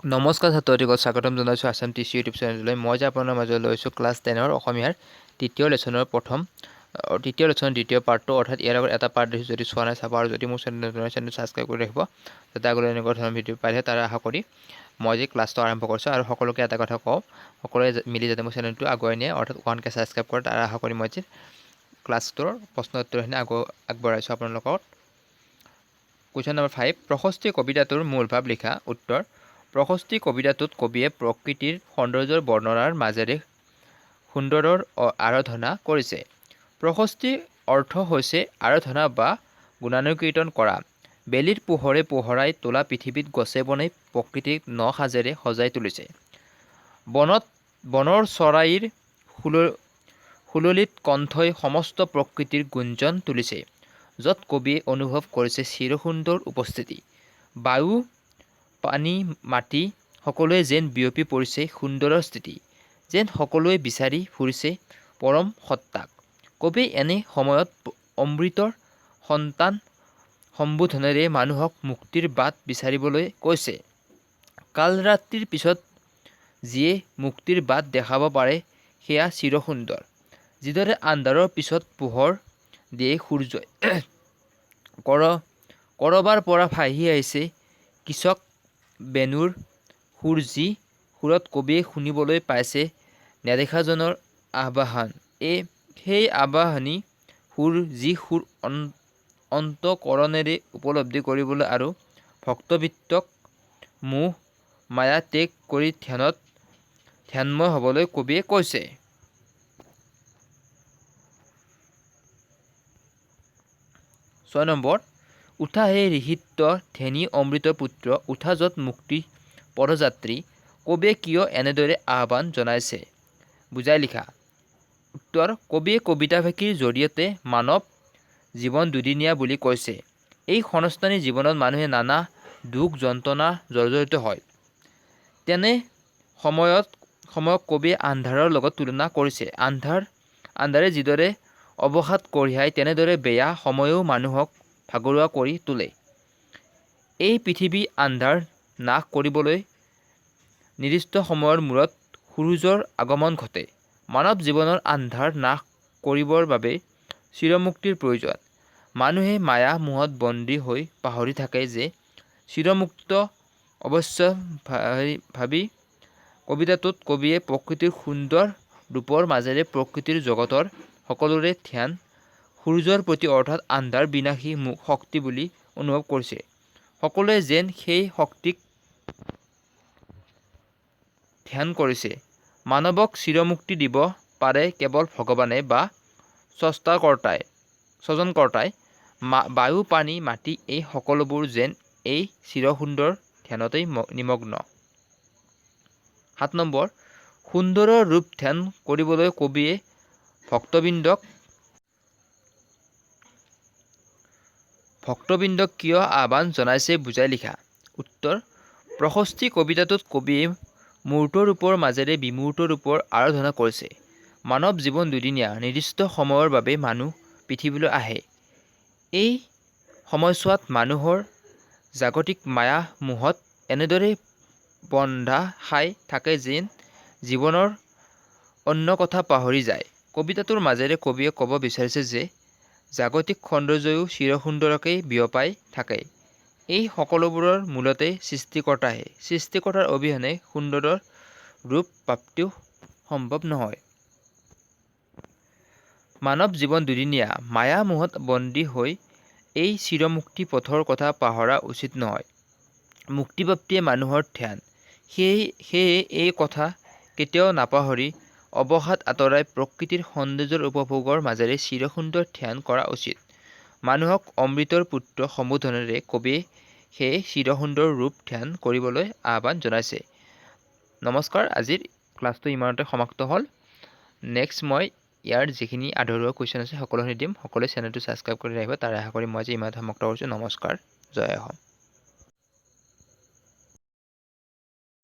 নমস্কাৰ ছাত্ৰসকল, স্বাগতম জনাইছোঁ আছাম টিচি ইউটিউব চেনেললৈ। মই যে আপোনাৰ মাজলৈ লৈছোঁ ক্লাছ 10ৰ অসমীয়াৰ তৃতীয় লেচনৰ দ্বিতীয় পাৰ্টটো, অৰ্থাৎ ইয়াৰ আগত এটা পাৰ্ট যদি চোৱা নাই চাব, আৰু যদি মোৰ চেনেলটো ছাবস্ক্ৰাইব কৰি ৰাখিব, যাতে আগলৈ এনেকুৱা ধৰণৰ ভিডিঅ' পাই থাকে। তাৰ আশা কৰি মই যে ক্লাছটো আৰম্ভ কৰিছোঁ, আৰু সকলোকে এটা কথা কওঁ, সকলোৱে মিলি যাতে মোৰ চেনেলটো আগুৱাই নিয়ে, অৰ্থাৎ 1K ছাবস্ক্ৰাইব কৰে, তাৰ আশা কৰি মই যে ক্লাছটোৰ প্ৰশ্ন উত্তৰখিনি আগবঢ়াইছোঁ আপোনালোকৰ। কুৱেশ্যন নম্বৰ 5, প্ৰশস্তি কবিতাটোৰ মূল ভাৱ লিখা। উত্তৰ: প্ৰশস্তি কবিতাটোত কবিয়ে প্ৰকৃতিৰ সৌন্দৰ্যৰ বৰ্ণনাৰ মাজেৰে সুন্দৰৰ আৰাধনা কৰিছে। প্ৰশস্তিৰ অৰ্থ হৈছে আৰাধনা বা গুণানুকীৰ্তন কৰা। বেলিৰ পোহৰে পোহৰাই তোলা পৃথিৱীত গছে বনে প্ৰকৃতিক ন সাজেৰে সজাই তুলিছে। বনৰ চৰাইৰ সুললিত কণ্ঠই সমস্ত প্ৰকৃতিৰ গুঞ্জন তুলিছে, য'ত কবিয়ে অনুভৱ কৰিছে চিৰসুন্দৰ উপস্থিতি। বায়ু, পানী, মাটি সকলোৱে যেন বিয়পি পৰিছে সুন্দৰৰ স্থিতি, যেন সকলোৱে বিচাৰি ফুৰিছে পৰম সত্তাক। কবিয়ে এনে সময়ত অমৃতৰ সন্তান সম্বোধনেৰে মানুহক মুক্তিৰ বাট বিচাৰিবলৈ কৈছে। কালৰাত্ৰিৰ পিছত যিয়ে মুক্তিৰ বাট দেখাব পাৰে সেয়া চিৰসুন্দৰ। যিদৰে আন্ধাৰৰ পিছত পোহৰ দিয়ে সূৰ্যই, ক'ৰবাৰ পৰা ভাহি আহিছে কৃষক বেণুৰ সুৰ, যি সুৰত কবিয়ে শুনিবলৈ পাইছে নেদেখাজনৰ আবাহন। সেই আবাহনী সুৰ, যি সুৰ অন্তঃকৰণেৰে উপলব্ধি কৰিবলৈ আৰু ভক্তবৃত্তক মোহ মায়া ত্যাগ কৰি ধ্যানময় হ'বলৈ কবিয়ে কৈছে। ছয় নম্বৰ, উঠা হে ঋষিত্ব ধেনী অমৃতৰ পুত্ৰ, উঠা য'ত মুক্তি পদযাত্ৰী। কবিয়ে কিয় এনেদৰে আহ্বান জনাইছে বুজাই লিখা। উত্তৰ: কবিয়ে কবিতাফাঁকিৰ জৰিয়তে মানৱ জীৱন দুদিনীয়া বুলি কৈছে। এই ক্ষণস্থায়ী জীৱনত মানুহে নানা দুখ যন্ত্ৰণা জৰ্জৰিত হয়। তেনে সময়ক কবিয়ে আন্ধাৰৰ লগত তুলনা কৰিছে। আন্ধাৰে যিদৰে অৱসাদ কঢ়িয়ায়, তেনেদৰে বেয়া সময়েও মানুহক ভাগৰুৱা কৰি তোলে। এই পৃথিৱী আন্ধাৰ নাশ কৰিবলৈ নিৰ্দিষ্ট সময়ৰ মূৰত সূৰুজৰ আগমন ঘটে। মানৱ জীৱনৰ আন্ধাৰ নাশ কৰিবৰ বাবে চিৰমুক্তিৰ প্ৰয়োজন। মানুহে মায়া মোহত বন্দী হৈ পাহৰি থাকে যে চিৰমুক্ত অৱশ্য ভাবি কবিতাটোত কবিয়ে প্ৰকৃতিৰ সুন্দৰ ৰূপৰ মাজেৰে প্ৰকৃতিৰ জগতৰ সকলোৰে ধ্যান সূৰ্যৰ প্ৰতি, অৰ্থাৎ আন্ধাৰ বিনাশী শক্তি বুলি অনুভৱ কৰিছে। সকলোৱে যেন সেই শক্তিক ধ্যান কৰিছে। মানৱক চিৰমুক্তি দিব পাৰে কেৱল ভগৱানে বা স্ৰষ্টাকৰ্তাই। বায়ু, পানী, মাটি এই সকলোবোৰ যেন এই চিৰসুন্দৰ ধ্যানতেই নিমগ্ন। 7 নম্বৰ, সুন্দৰৰ ৰূপ ধ্যান কৰিবলৈ কবিয়ে ভক্তবৃন্দক কিয় আহ্বান জনাইছে বুজাই লিখা। উত্তৰ: প্ৰশস্তি কবিতাটোত কবিয়ে মূৰ্ত ৰূপৰ মাজেৰে বিমূৰ্ত ৰূপৰ আৰাধনা কৰিছে। মানৱ জীৱন দুদিনীয়া। নিৰ্দিষ্ট সময়ৰ বাবে মানুহ পৃথিৱীলৈ আহে। এই সময়ছোৱাত মানুহৰ জাগতিক মায়া মোহত এনেদৰে বন্ধা খাই থাকে যেন জীৱনৰ অন্য কথা পাহৰি যায়। কবিতাটোৰ মাজেৰে কবিয়ে ক'ব বিচাৰিছে যে জাগতিক সৌন্দৰ্যও চিৰসুন্দৰকেই বিয়পাই থাকে। এই সকলোবোৰৰ মূলতে সৃষ্টিকৰ্তাহে। সৃষ্টিকৰ্তাৰ অবিহনে সুন্দৰৰ ৰূপ প্ৰাপ্তিও সম্ভৱ নহয়। মানৱ জীৱন দুদিনীয়া। মায়া মোহত বন্দী হৈ এই চিৰমুক্তি পথৰ কথা পাহৰা উচিত নহয়। মুক্তিপ্ৰাপ্তিয়ে মানুহৰ ধ্যান। সেয়ে এই কথা কেতিয়াও নাপাহৰি অৱসাদ আঁতৰাই প্ৰকৃতিৰ সৌন্দৰ্যৰ উপভোগৰ মাজেৰে চিৰসুন্দৰ ধ্যান কৰা উচিত। মানুহক অমৃতৰ পুত্ৰ সম্বোধনেৰে কবিয়ে সেই চিৰসুন্দৰ ৰূপ ধ্যান কৰিবলৈ আহ্বান জনাইছে। নমস্কাৰ, আজিৰ ক্লাছটো ইমানতে সমাপ্ত হ'ল। নেক্সট মই ইয়াৰ যিখিনি আধৰুৱা কুৱেশ্যন আছে সকলোখিনি দিম। সকলোৱে চেনেলটো ছাবস্ক্ৰাইব কৰি ৰাখিব, তাৰ আশা কৰি মই যে ইমানতে সমাপ্ত কৰিছোঁ। নমস্কাৰ, জয় অসম।